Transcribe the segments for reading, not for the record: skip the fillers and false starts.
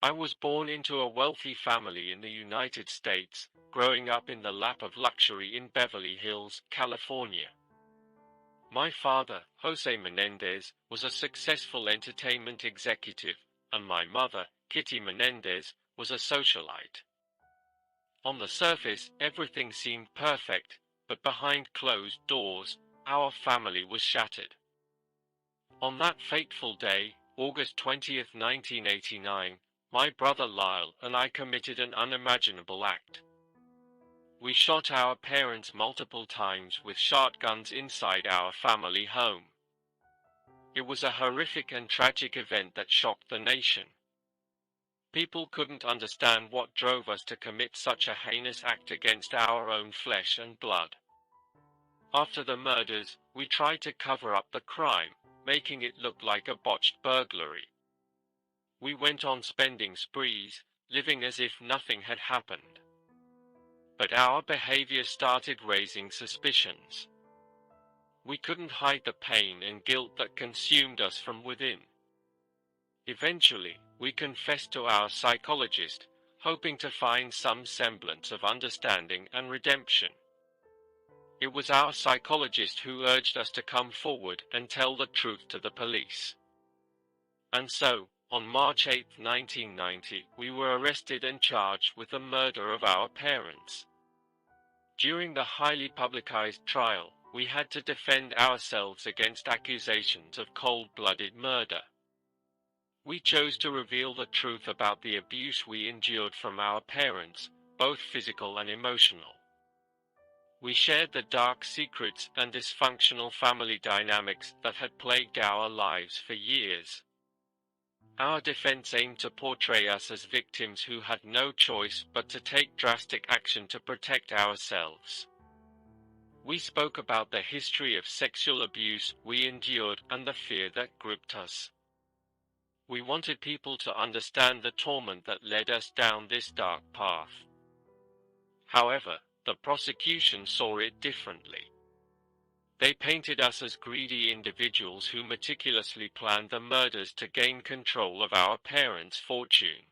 I was born into a wealthy family in the United States, growing up in the lap of luxury in Beverly Hills, California. My father, Jose Menendez, was a successful entertainment executive, and my mother, Kitty Menendez, was a socialite. On the surface, everything seemed perfect, but behind closed doors, our family was shattered. On that fateful day, August 20th, 1989, my brother Lyle and I committed an unimaginable act. We shot our parents multiple times with shotguns inside our family home. It was a horrific and tragic event that shocked the nation. People couldn't understand what drove us to commit such a heinous act against our own flesh and blood. After the murders, we tried to cover up the crime, making it look like a botched burglary. We went on spending sprees, living as if nothing had happened. But our behavior started raising suspicions. We couldn't hide the pain and guilt that consumed us from within. Eventually, we confessed to our psychologist, hoping to find some semblance of understanding and redemption. It was our psychologist who urged us to come forward and tell the truth to the police. And so, on March 8, 1990, we were arrested and charged with the murder of our parents. During the highly publicized trial, we had to defend ourselves against accusations of cold-blooded murder. We chose to reveal the truth about the abuse we endured from our parents, both physical and emotional. We shared the dark secrets and dysfunctional family dynamics that had plagued our lives for years. Our defense aimed to portray us as victims who had no choice but to take drastic action to protect ourselves. We spoke about the history of sexual abuse we endured and the fear that gripped us. We wanted people to understand the torment that led us down this dark path. However, the prosecution saw it differently. They painted us as greedy individuals who meticulously planned the murders to gain control of our parents' fortune.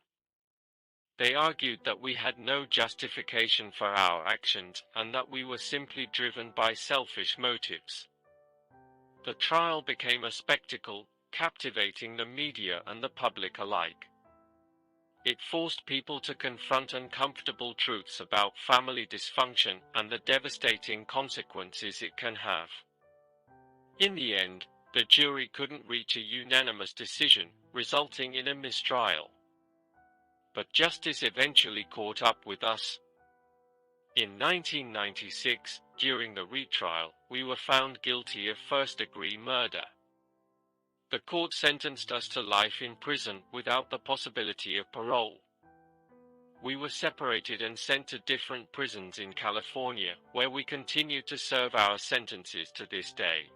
They argued that we had no justification for our actions and that we were simply driven by selfish motives. The trial became a spectacle, captivating the media and the public alike. It forced people to confront uncomfortable truths about family dysfunction and the devastating consequences it can have. In the end, the jury couldn't reach a unanimous decision, resulting in a mistrial. But justice eventually caught up with us. In 1996, during the retrial, we were found guilty of first-degree murder. The court sentenced us to life in prison without the possibility of parole. We were separated and sent to different prisons in California, where we continue to serve our sentences to this day.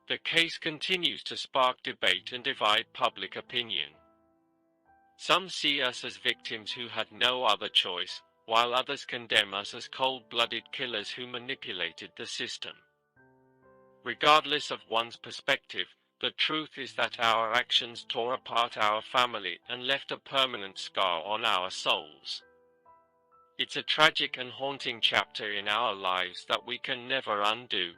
The case continues to spark debate and divide public opinion. Some see us as victims who had no other choice, while others condemn us as cold-blooded killers who manipulated the system. Regardless of one's perspective, the truth is that our actions tore apart our family and left a permanent scar on our souls. It's a tragic and haunting chapter in our lives that we can never undo.